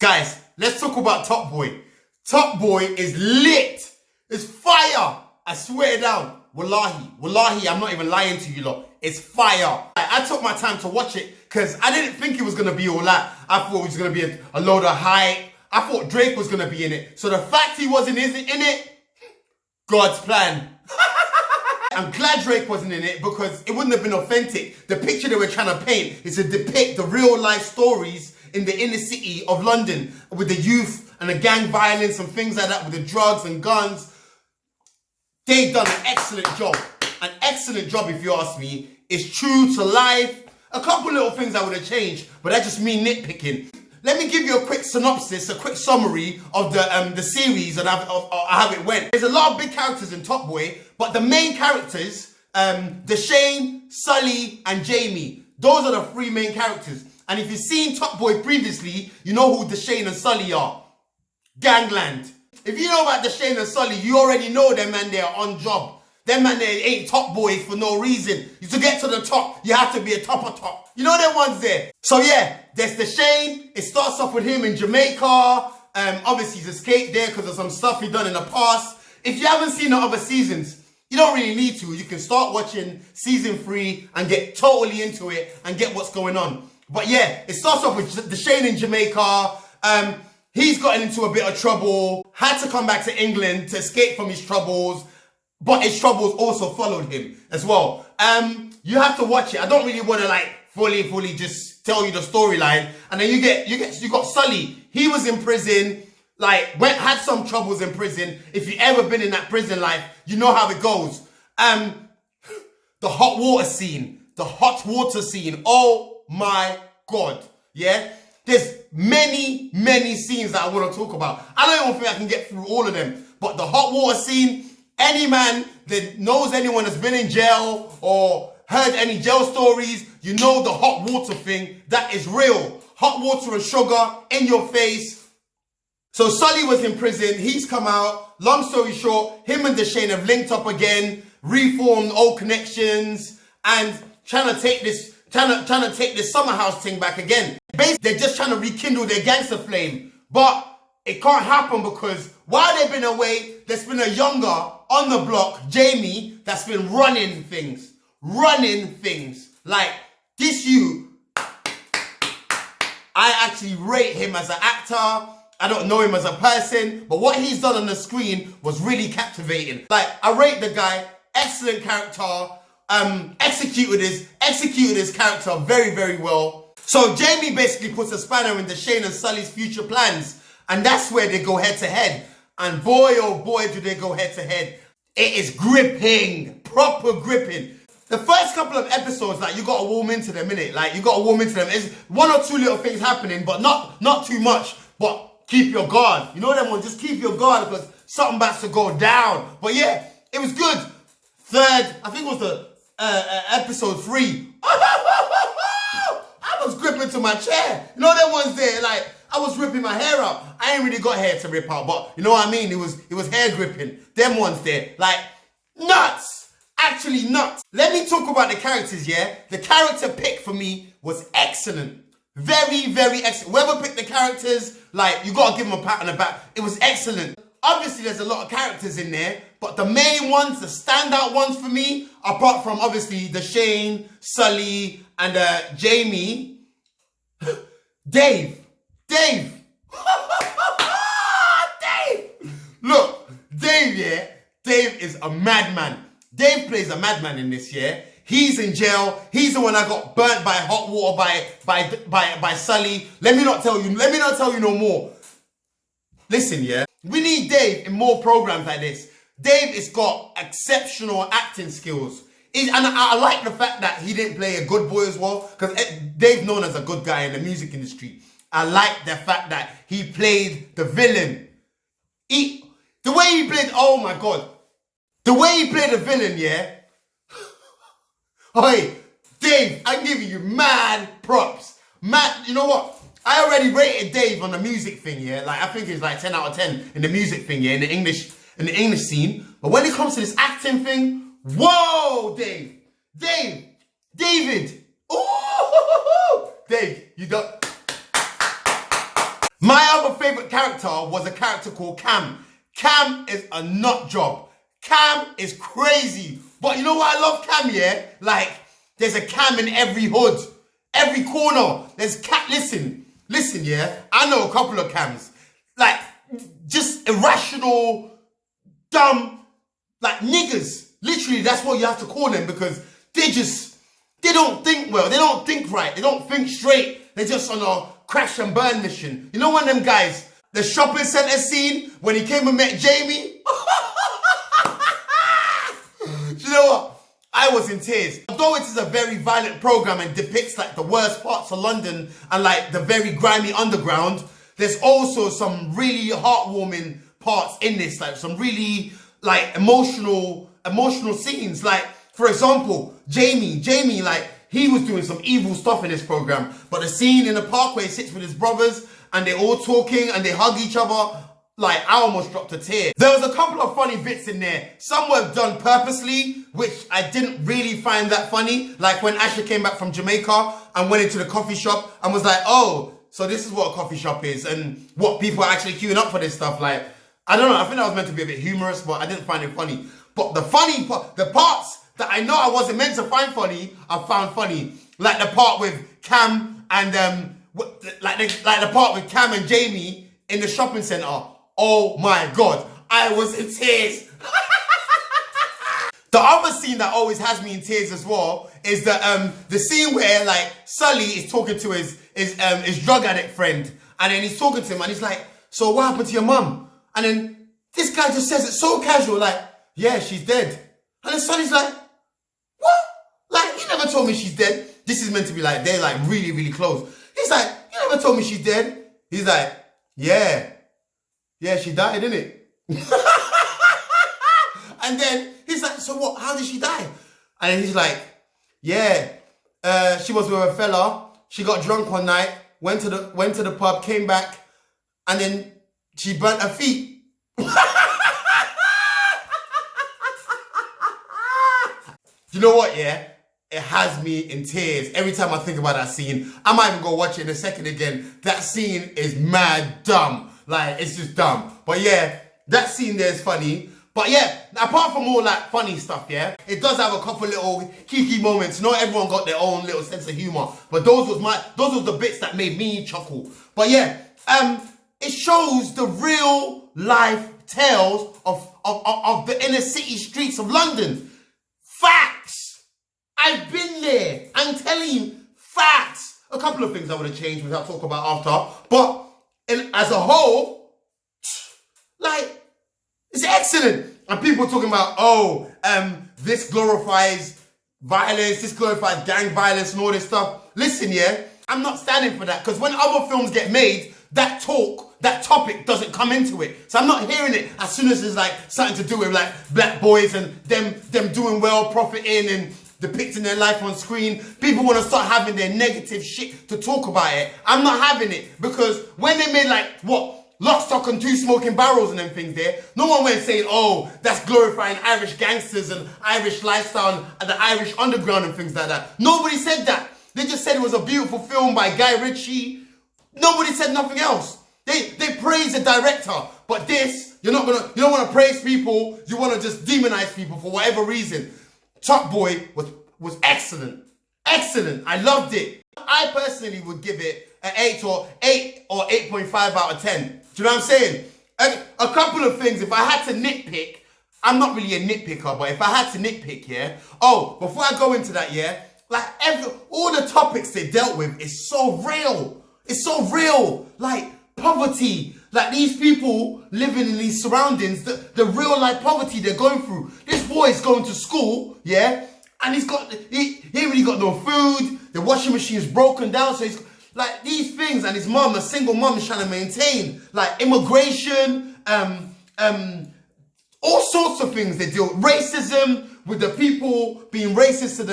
Guys, let's talk about Top Boy. Top Boy is lit. It's fire. I swear it down. Wallahi, I'm not even lying to you lot. It's fire. I took my time to watch it because I didn't think it was going to be all that. I thought it was going to be a load of hype. I thought Drake was going to be in it. So the fact he wasn't in it, God's plan. I'm glad Drake wasn't in it because it wouldn't have been authentic. The picture they were trying to paint is to depict the real life stories in the inner city of London with the youth and the gang violence and things like that, with the drugs and guns. They've done an excellent job. An excellent job, if you ask me. It's true to life. A couple little things I would have changed, but that's just me nitpicking. Let me give you a quick synopsis, a quick summary of the series and how it went. There's a lot of big characters in Top Boy, but the main characters, Deshane, Sully, and Jamie, those are the three main characters. And if you've seen Top Boy previously, you know who Deshane and Sully are. Gangland. If you know about Deshane and Sully, you already know them man, they are on job. Them man, they ain't top boys for no reason. To get to the top, you have to be a top of top. You know them ones there. So yeah, there's Deshane. It starts off with him in Jamaica. Obviously he's escaped there because of some stuff he done in the past. If you haven't seen the other seasons, you don't really need to. You can start watching season 3 and get totally into it and get what's going on. But yeah, it starts off with Deshane in Jamaica. He's gotten into a bit of trouble, had to come back to England to escape from his troubles, but his troubles also followed him as well. You have to watch it. I don't really want to like fully just tell you the storyline. And then you got Sully. He was in prison, had some troubles in prison. If you've ever been in that prison life, you know how it goes. The hot water scene, oh my God, yeah? There's many scenes that I want to talk about. I don't even think I can get through all of them. But the hot water scene, any man that knows anyone that's been in jail or heard any jail stories, you know the hot water thing, that is real. Hot water and sugar in your face. So Sully was in prison, he's come out. Long story short, him and Deshane have linked up again, reformed old connections, and trying to take this summer house thing back again. Basically, they're just trying to rekindle their gangster flame. But it can't happen because while they've been away, there's been a younger on the block, Jamie, that's been running things. Like, this I actually rate him as an actor. I don't know him as a person, but what he's done on the screen was really captivating. Like, I rate the guy, excellent character, executed his character very well. So Jamie basically puts a spanner in Deshane and Sully's future plans, and that's where they go head to head. And boy, oh boy, do they go head to head. It is gripping, proper gripping. The first couple of episodes, like, you gotta warm into them, innit? Like, you gotta warm into them. There's one or two little things happening, but not too much. But keep your guard. You know them ones, just keep your guard because something about to go down. But yeah, it was good. Third, I think it was the episode 3. I was gripping to my chair. You know them ones there, like, I was ripping my hair out. I ain't really got hair to rip out, but you know what I mean? It was hair gripping. Them ones there, like, nuts. Actually nuts. Let me talk about the characters, yeah? The character pick for me was excellent. Very excellent. Whoever picked the characters, like, you gotta give them a pat on the back. It was excellent. Obviously, there's a lot of characters in there, but the main ones, the standout ones for me, apart from obviously Deshane, Sully, and Jamie, Dave. Look, Dave, yeah? Dave is a madman. Dave plays a madman in this, yeah? He's in jail. He's the one that got burnt by hot water by Sully. Let me not tell you no more. Listen, yeah? We need Dave in more programs like this. Dave has got exceptional acting skills. And I like the fact that he didn't play a good boy as well, because Dave's known as a good guy in the music industry. I like the fact that he played the villain. The way he played, oh my God. The way he played the villain, yeah? Hey, Dave, I'm giving you mad props. You know what? I already rated Dave on the music thing, yeah? Like, I think it's like 10 out of 10 in the music thing, yeah? In the English scene. But when it comes to this acting thing, whoa, David. Ooh, Dave, you don't. My other favourite character was a character called Cam. Cam is a nut job. Cam is crazy. But you know why I love Cam, yeah? Like, there's a Cam in every hood. Every corner. There's Cam. Listen, yeah? I know a couple of Cams. Like, just irrational, dumb, like niggas. Literally, that's what you have to call them because they don't think well. They don't think right. They don't think straight. They're just on a crash and burn mission. You know one of them guys, the shopping centre scene when he came and met Jamie? You know what? I was in tears. Although it is a very violent program and depicts like the worst parts of London and like the very grimy underground, there's also some really heartwarming parts in this, like some really like emotional scenes. Like, for example, Jamie, like, he was doing some evil stuff in this program, but the scene in the park where he sits with his brothers and they're all talking and they hug each other, like, I almost dropped a tear. There was a couple of funny bits in there. Some were done purposely, which I didn't really find that funny. Like when Asher came back from Jamaica and went into the coffee shop and was like, oh, so this is what a coffee shop is and what people are actually queuing up for this stuff. Like, I don't know, I think that was meant to be a bit humorous, but I didn't find it funny. But the funny part, the parts that I know I wasn't meant to find funny, I found funny. Like the part with Cam and like the part with Cam and Jamie in the shopping centre. Oh my God, I was in tears. The other scene that always has me in tears as well is the scene where like Sully is talking to his drug addict friend, and then he's talking to him and he's like, so what happened to your mum? And then this guy just says it so casual, like, yeah, she's dead. And then Sully's like, what? Like, you never told me she's dead. This is meant to be like, they're like really, really close. He's like, you never told me she's dead. He's like, yeah, she died, innit? And then he's like, so what? How did she die? And then he's like, yeah, she was with a fella. She got drunk one night, went to the pub, came back, and then she burnt her feet. You know what, yeah? It has me in tears every time I think about that scene. I might even go watch it in a second again. That scene is mad dumb. Like, it's just dumb. But yeah, that scene there is funny. But yeah, apart from all that funny stuff, yeah, it does have a couple little kiki moments. Not everyone got their own little sense of humor. But those was the bits that made me chuckle. But yeah, it shows the real life tales of the inner city streets of London. Facts. I've been there. I'm telling you, facts. A couple of things I would have changed, which I'll talk about after. But as a whole, like, it's excellent. And people talking about, oh, this glorifies violence, this glorifies gang violence and all this stuff. Listen, yeah, I'm not standing for that. Because when other films get made, that topic doesn't come into it. So I'm not hearing it as soon as there's like something to do with like black boys and them doing well, profiting and depicting their life on screen. People want to start having their negative shit to talk about it. I'm not having it because when they made like, what, Lock, Stock and Two Smoking Barrels and them things there, no one went saying, oh, that's glorifying Irish gangsters and Irish lifestyle and the Irish underground and things like that. Nobody said that. They just said it was a beautiful film by Guy Ritchie. Nobody said nothing else. They praise the director, but this, you don't want to praise people, you want to just demonize people for whatever reason. Top Boy was excellent. Excellent. I loved it. I personally would give it an 8 or 8.5 out of 10. Do you know what I'm saying? A couple of things, if I had to nitpick, I'm not really a nitpicker, but if I had to nitpick, yeah. Oh, before I go into that, yeah, like all the topics they dealt with is so real. It's so real. Like poverty, like these people living in these surroundings, the real life poverty they're going through. This boy is going to school, yeah, and he ain't really got no food. The washing machine is broken down, so he's like these things, and his mum, a single mum, is trying to maintain like immigration, all sorts of things they deal with. Racism, with the people being racist to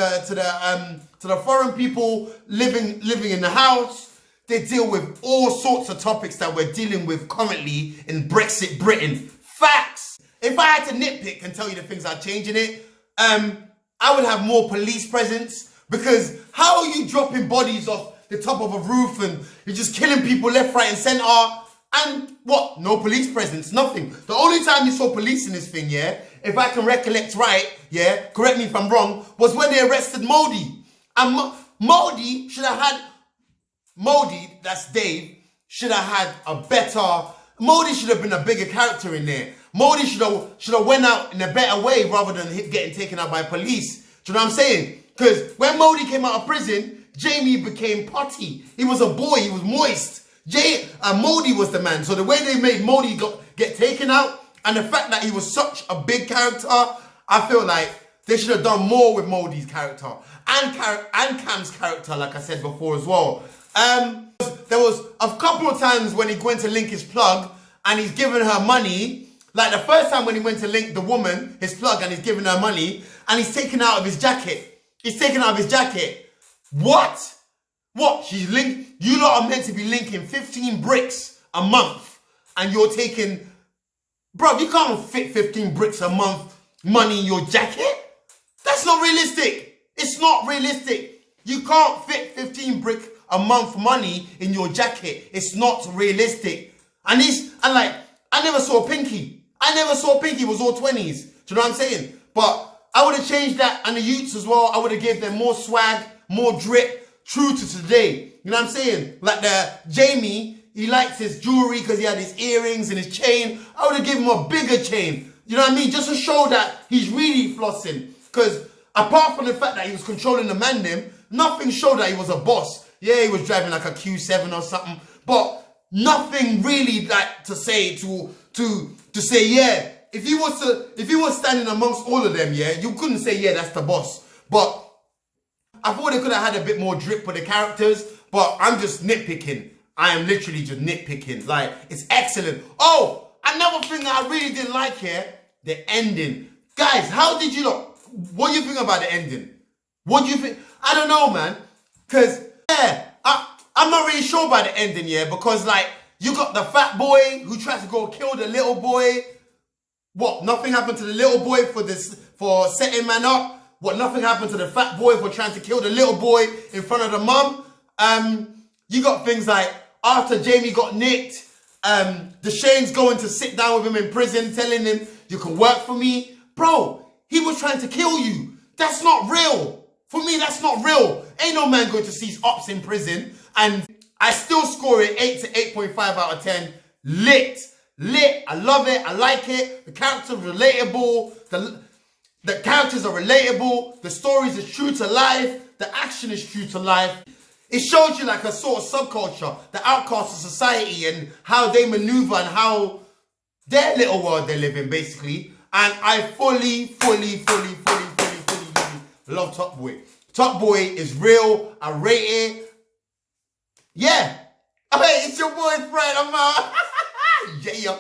the foreign people living in the house. They deal with all sorts of topics that we're dealing with currently in Brexit Britain. Facts. If I had to nitpick and tell you the things I'd change in it, I would have more police presence, because how are you dropping bodies off the top of a roof and you're just killing people left, right and centre. And what? No police presence, nothing. The only time you saw police in this thing, yeah, if I can recollect right, yeah, correct me if I'm wrong, was when they arrested Modi. And Modi should have had, Modi, that's Dave, should have had a better, Modi should have been a bigger character in there. Modi should have went out in a better way rather than getting taken out by police. Do you know what I'm saying? Because when Modi came out of prison, Jamie became putty. He was a boy, he was moist. Modi was the man. So the way they made Modi get taken out, and the fact that he was such a big character, I feel like they should have done more with Modi's character. And Cam's character, like I said before as well. There was a couple of times when he went to link his plug and he's giving her money. Like the first time when he went to link the woman, his plug, and he's giving her money and he's taken out of his jacket. He's taken out of his jacket. What? What? She's linked. You lot are meant to be linking 15 bricks a month and you're taking... Bro, you can't fit 15 bricks a month money in your jacket. That's not realistic. It's not realistic. You can't fit 15 brick a month money in your jacket. It's not realistic. And I never saw Pinky. I never saw Pinky. It was all 20s. Do you know what I'm saying? But I would have changed that, and the youths as well. I would have gave them more swag, more drip, true to today. You know what I'm saying? Like the Jamie, he likes his jewelry because he had his earrings and his chain. I would have given him a bigger chain. You know what I mean? Just to show that he's really flossing. Because apart from the fact that he was controlling the man them, nothing showed that he was a boss. Yeah, he was driving like a Q7 or something. But nothing really like to say yeah. If he was standing amongst all of them, yeah, you couldn't say, yeah, that's the boss. But I thought they could have had a bit more drip with the characters, but I'm just nitpicking. I am literally just nitpicking. Like, it's excellent. Oh, another thing that I really didn't like here, the ending. Guys, how did you look? What do you think about the ending? What do you think? I don't know, man. Because, yeah, I'm not really sure about the ending, yeah, because, like, you got the fat boy who tries to go kill the little boy. What? Nothing happened to the little boy for setting man up? What? Nothing happened to the fat boy for trying to kill the little boy in front of the mum? You got things like, after Jamie got nicked, Deshane's going to sit down with him in prison, telling him, you can work for me. Bro, he was trying to kill you. That's not real. For me, that's not real. Ain't no man going to see his ops in prison. And I still score it 8 to 8.5 out of 10. Lit. I love it. I like it. The characters are relatable. The characters are relatable. The stories are true to life. The action is true to life. It shows you like a sort of subculture, the outcasts of society and how they maneuver and how their little world they live in, basically. And I fully love Top Boy. Top Boy is real. I rate it. Yeah. Hey, it's your boy Fred. I'm out. Yeah.